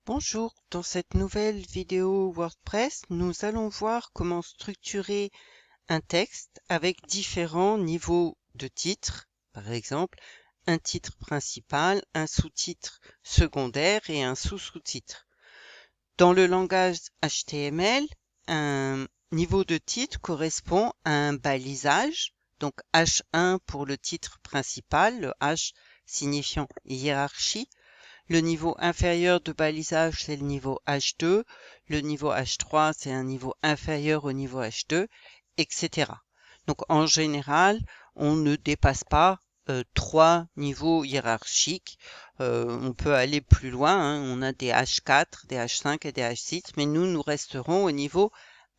Bonjour, dans cette nouvelle vidéo WordPress, nous allons voir comment structurer un texte avec différents niveaux de titres, par exemple un titre principal, un sous-titre secondaire et un sous-sous-titre. Dans le langage HTML, un niveau de titre correspond à un balisage, donc H1 pour le titre principal, le H signifiant hiérarchie. Le niveau inférieur de balisage, c'est le niveau H2. Le niveau H3, c'est un niveau inférieur au niveau H2, etc. Donc, en général, on ne dépasse pas 3 niveaux hiérarchiques. On peut aller plus loin, hein. On a des H4, des H5 et des H6, mais nous resterons au niveau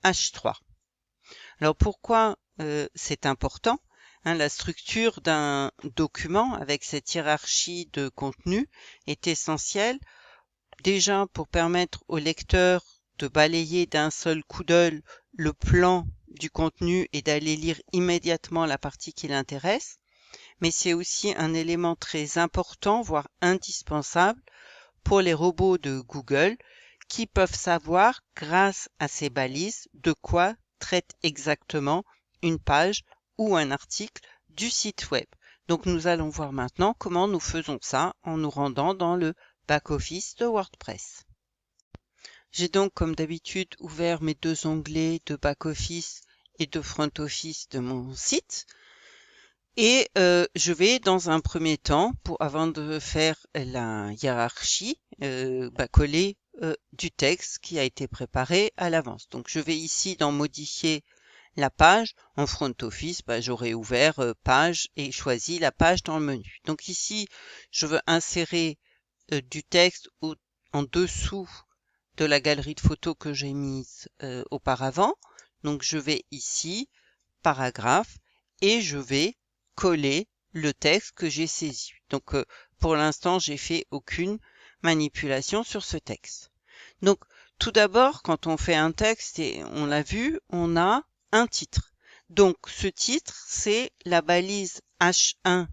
H3. Alors, pourquoi c'est important? La structure d'un document avec cette hiérarchie de contenu est essentielle, déjà pour permettre au lecteur de balayer d'un seul coup d'œil le plan du contenu et d'aller lire immédiatement la partie qui l'intéresse, mais c'est aussi un élément très important, voire indispensable, pour les robots de Google qui peuvent savoir, grâce à ces balises, de quoi traite exactement une page ou un article du site web. Donc nous allons voir maintenant comment nous faisons ça en nous rendant dans le back-office de WordPress. J'ai donc comme d'habitude ouvert mes deux onglets de back-office et de front-office de mon site. Et je vais dans un premier temps, avant de faire la hiérarchie, coller du texte qui a été préparé à l'avance. Donc je vais ici dans modifier la page. En front office, j'aurais ouvert page et choisi la page dans le menu. Donc ici, je veux insérer du texte en dessous de la galerie de photos que j'ai mise auparavant. Donc je vais ici, paragraphe, et je vais coller le texte que j'ai saisi. Donc pour l'instant, j'ai fait aucune manipulation sur ce texte. Donc tout d'abord, quand on fait un texte, et on l'a vu, on a un titre. Donc ce titre, c'est la balise H1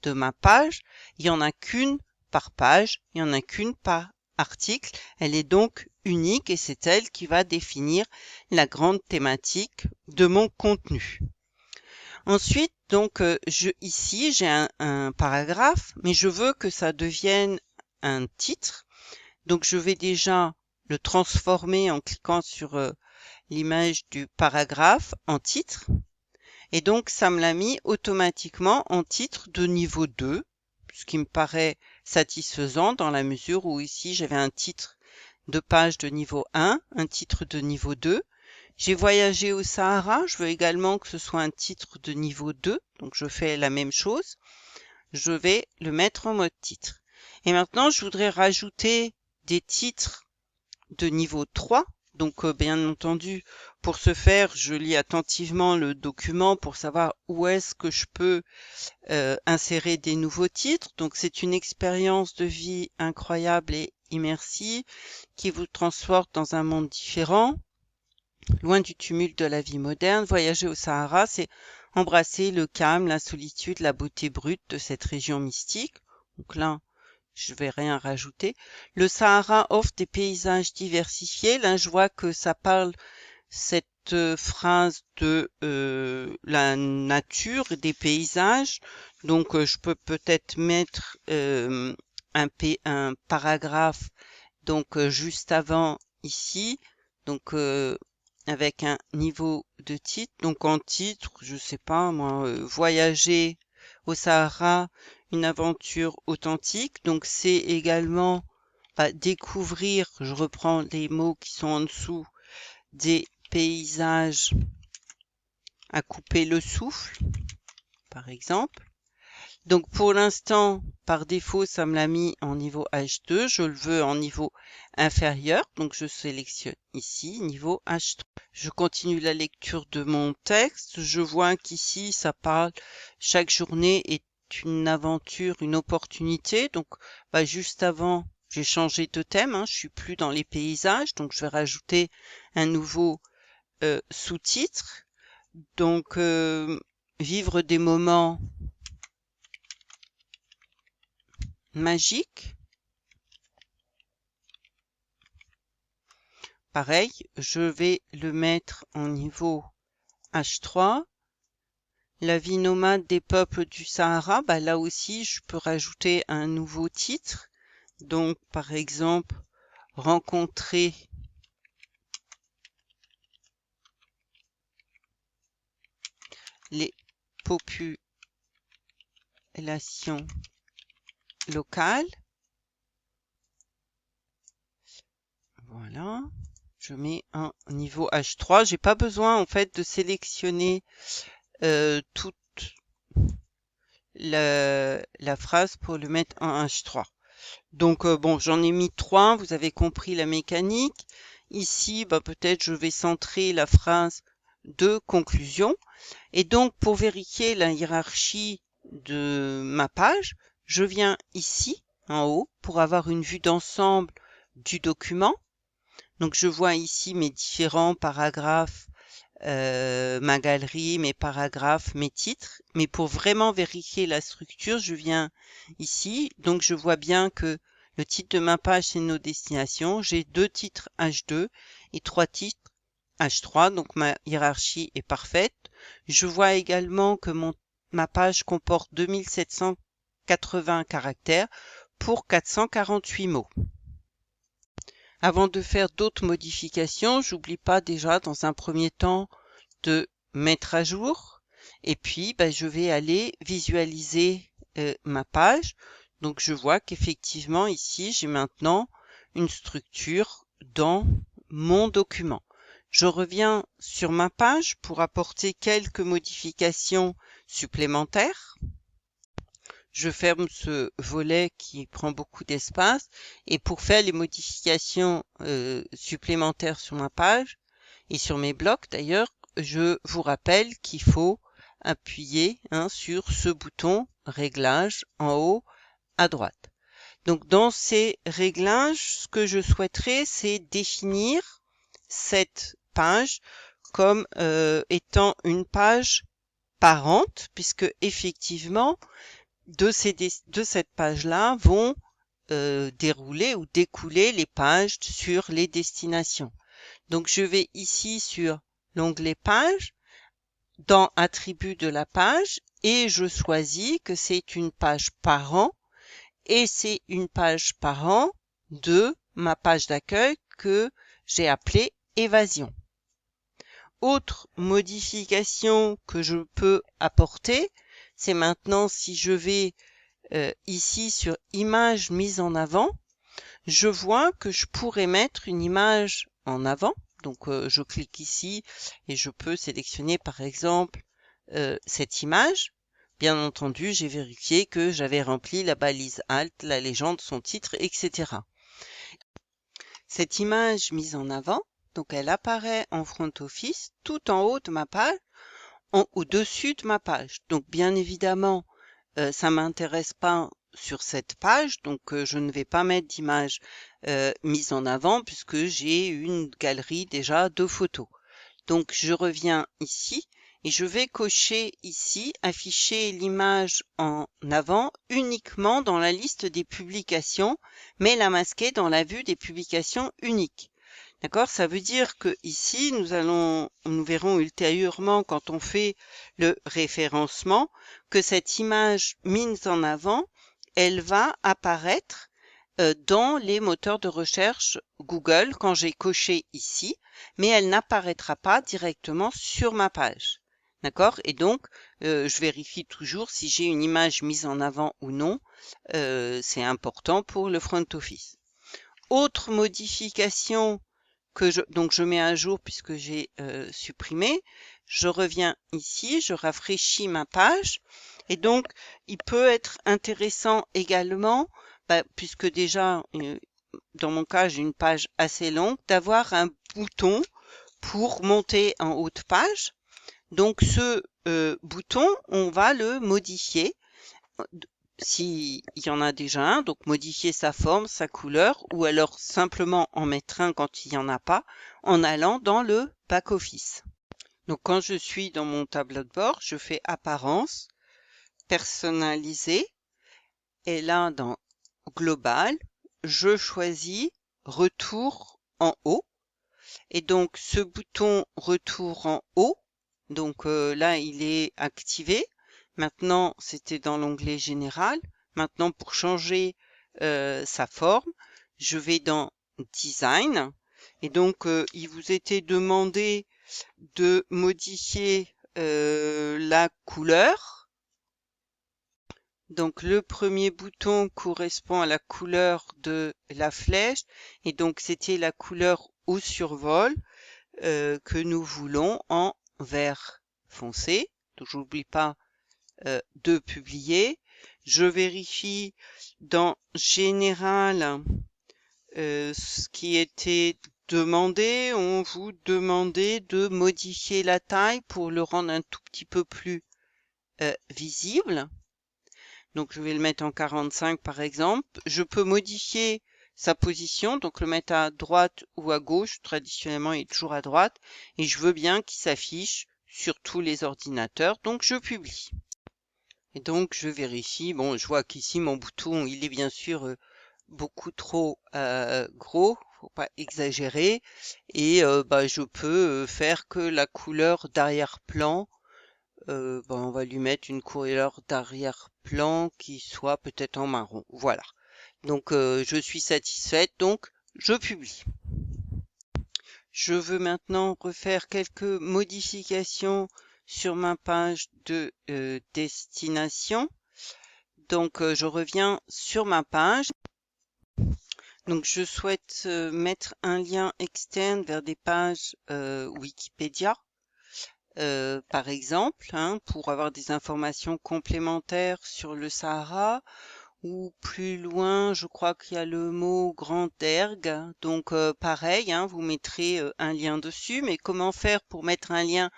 de ma page. Il n'y en a qu'une par page, il n'y en a qu'une par article. Elle est donc unique et c'est elle qui va définir la grande thématique de mon contenu. Ensuite, donc, ici, j'ai un paragraphe, mais je veux que ça devienne un titre. Donc, je vais déjà le transformer en cliquant sur l'image du paragraphe en titre. Et donc, ça me l'a mis automatiquement en titre de niveau 2, ce qui me paraît satisfaisant dans la mesure où ici, j'avais un titre de page de niveau 1, un titre de niveau 2. J'ai voyagé au Sahara, je veux également que ce soit un titre de niveau 2, donc je fais la même chose. Je vais le mettre en mode titre. Et maintenant, je voudrais rajouter des titres de niveau 3. Donc, bien entendu, pour ce faire, je lis attentivement le document pour savoir où est-ce que je peux insérer des nouveaux titres. Donc, c'est une expérience de vie incroyable et immersive qui vous transporte dans un monde différent. Loin du tumulte de la vie moderne, voyager au Sahara, c'est embrasser le calme, la solitude, la beauté brute de cette région mystique. Donc là, je vais rien rajouter. Le Sahara offre des paysages diversifiés. Là, je vois que ça parle, cette phrase, de la nature et des paysages. Donc, je peux peut-être mettre un paragraphe donc juste avant ici. Donc, avec un niveau de titre. Donc en titre, je sais pas moi, voyager au Sahara, une aventure authentique. Donc c'est également découvrir, je reprends les mots qui sont en dessous, des paysages à couper le souffle, par exemple. Donc pour l'instant, par défaut, ça me l'a mis en niveau H2. Je le veux en niveau inférieur. Donc je sélectionne ici, niveau H3. Je continue la lecture de mon texte. Je vois qu'ici, ça parle chaque journée est une aventure, une opportunité. Donc juste avant, j'ai changé de thème. Je suis plus dans les paysages. Donc je vais rajouter un nouveau sous-titre. Donc vivre des moments magique. pareil, je vais le mettre en niveau H3. La vie nomade des peuples du Sahara, bah là aussi, je peux rajouter un nouveau titre. Donc, par exemple, rencontrer les populations locales. Voilà. Je mets un niveau H3. J'ai pas besoin, en fait, de sélectionner toute la phrase pour le mettre en H3. Donc bon, j'en ai mis 3, vous avez compris la mécanique. Ici, bah, peut-être je vais centrer la phrase de conclusion. Et donc, pour vérifier la hiérarchie de ma page, je viens ici, en haut, pour avoir une vue d'ensemble du document. Donc, je vois ici mes différents paragraphes, ma galerie, mes paragraphes, mes titres. Mais pour vraiment vérifier la structure, je viens ici. Donc, je vois bien que le titre de ma page, c'est nos destinations. J'ai 2 titres H2 et 3 titres H3. Donc, ma hiérarchie est parfaite. Je vois également que ma page comporte 2780 caractères pour 448 mots. Avant de faire d'autres modifications, j'oublie pas déjà dans un premier temps de mettre à jour et puis je vais aller visualiser ma page. Donc je vois qu'effectivement ici j'ai maintenant une structure dans mon document. Je reviens sur ma page pour apporter quelques modifications supplémentaires. Je ferme ce volet qui prend beaucoup d'espace et pour faire les modifications supplémentaires sur ma page et sur mes blocs d'ailleurs, je vous rappelle qu'il faut appuyer sur ce bouton réglage en haut à droite. Donc dans ces réglages, ce que je souhaiterais, c'est définir cette page comme étant une page parente, puisque effectivement, de cette page-là vont dérouler ou découler les pages sur les destinations. Donc je vais ici sur l'onglet page, dans attributs de la page, et je choisis que c'est une page parent, et c'est une page parent de ma page d'accueil que j'ai appelée évasion. Autre modification que je peux apporter, c'est maintenant si je vais ici sur image mise en avant, je vois que je pourrais mettre une image en avant. Donc je clique ici et je peux sélectionner par exemple cette image. Bien entendu, j'ai vérifié que j'avais rempli la balise alt, la légende, son titre, etc. Cette image mise en avant, donc elle apparaît en front office tout en haut de ma page, au-dessus de ma page. Donc bien évidemment, ça m'intéresse pas sur cette page, donc je ne vais pas mettre d'image mise en avant puisque j'ai une galerie déjà de photos. Donc je reviens ici et je vais cocher ici afficher l'image en avant uniquement dans la liste des publications, mais la masquer dans la vue des publications uniques. D'accord? Ça veut dire que ici, nous verrons ultérieurement quand on fait le référencement que cette image mise en avant, elle va apparaître dans les moteurs de recherche Google quand j'ai coché ici, mais elle n'apparaîtra pas directement sur ma page. D'accord? Et donc, je vérifie toujours si j'ai une image mise en avant ou non. C'est important pour le front office. Autre modification donc je mets à jour puisque j'ai supprimé. Je reviens ici, je rafraîchis ma page et donc il peut être intéressant également, puisque déjà dans mon cas j'ai une page assez longue, d'avoir un bouton pour monter en haut de page. Donc ce bouton, on va le modifier s'il y en a déjà un, donc modifier sa forme, sa couleur, ou alors simplement en mettre un quand il n'y en a pas, en allant dans le back-office. Donc quand je suis dans mon tableau de bord, je fais apparence, personnaliser, et là dans global, je choisis retour en haut, Et donc ce bouton retour en haut, donc là il est activé. Maintenant c'était dans l'onglet général. Maintenant pour changer sa forme, je vais dans design. Et donc il vous était demandé de modifier la couleur. Donc le premier bouton correspond à la couleur de la flèche et donc c'était la couleur au survol que nous voulons en vert foncé. Donc j'oublie pas de publier. Je vérifie dans général ce qui était demandé. On vous demandait de modifier la taille pour le rendre un tout petit peu plus visible. Donc je vais le mettre en 45 par exemple. Je peux modifier sa position, donc le mettre à droite ou à gauche. Traditionnellement, il est toujours à droite. Et je veux bien qu'il s'affiche sur tous les ordinateurs, donc je publie. Et donc je vérifie. Bon, je vois qu'ici mon bouton, il est bien sûr beaucoup trop gros. Faut pas exagérer. Et je peux faire que la couleur d'arrière-plan. On va lui mettre une couleur d'arrière-plan qui soit peut-être en marron. Voilà. Donc je suis satisfaite, donc je publie. Je veux maintenant refaire quelques modifications sur ma page de destination. Donc je reviens sur ma page. Donc je souhaite mettre un lien externe vers des pages Wikipédia. Par exemple, pour avoir des informations complémentaires sur le Sahara, ou plus loin, je crois qu'il y a le mot Grand Erg. Donc pareil, vous mettrez un lien dessus, mais comment faire pour mettre un lien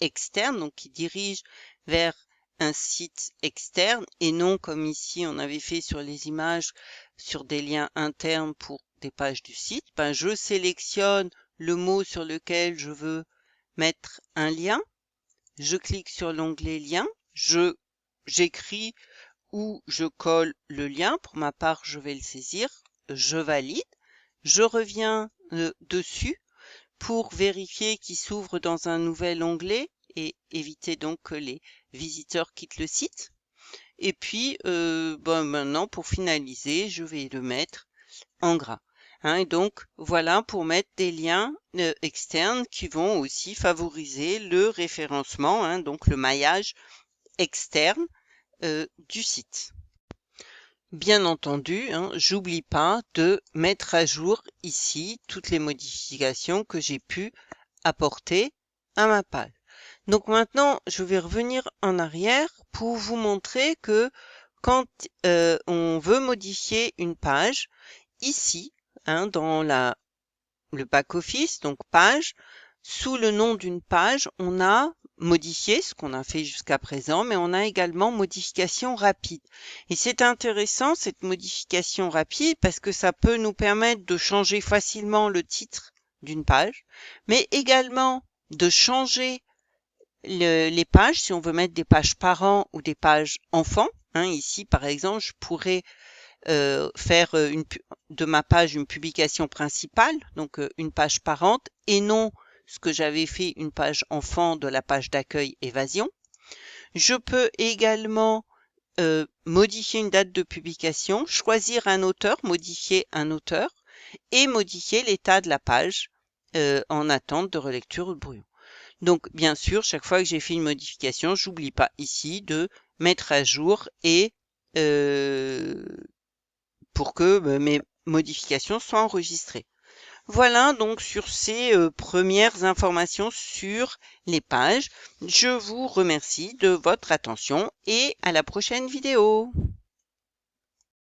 externe, donc qui dirige vers un site externe, et non comme ici on avait fait sur les images, sur des liens internes pour des pages du site. Je sélectionne le mot sur lequel je veux mettre un lien, je clique sur l'onglet lien, j'écris ou je colle le lien. Pour ma part, je vais le saisir, je valide, je reviens dessus pour vérifier qu'il s'ouvre dans un nouvel onglet et éviter donc que les visiteurs quittent le site. Et puis maintenant pour finaliser, je vais le mettre en gras. Et donc voilà pour mettre des liens externes qui vont aussi favoriser le référencement, donc le maillage externe du site. Bien entendu, j'oublie pas de mettre à jour ici toutes les modifications que j'ai pu apporter à ma page. Donc maintenant, je vais revenir en arrière pour vous montrer que quand on veut modifier une page, ici, dans le back-office, donc page, sous le nom d'une page, on a modifié ce qu'on a fait jusqu'à présent, mais on a également modification rapide. Et c'est intéressant cette modification rapide parce que ça peut nous permettre de changer facilement le titre d'une page, mais également de changer les pages si on veut mettre des pages parents ou des pages enfants. Ici, par exemple, je pourrais faire de ma page une publication principale, donc une page parente, et non ce que j'avais fait une page enfant de la page d'accueil évasion. Je peux également modifier une date de publication, choisir un auteur, modifier un auteur, et modifier l'état de la page en attente de relecture ou de brouillon. Donc bien sûr, chaque fois que j'ai fait une modification, j'oublie pas ici de mettre à jour et pour que mes modifications soient enregistrées. Voilà donc sur ces premières informations sur les pages. Je vous remercie de votre attention et à la prochaine vidéo.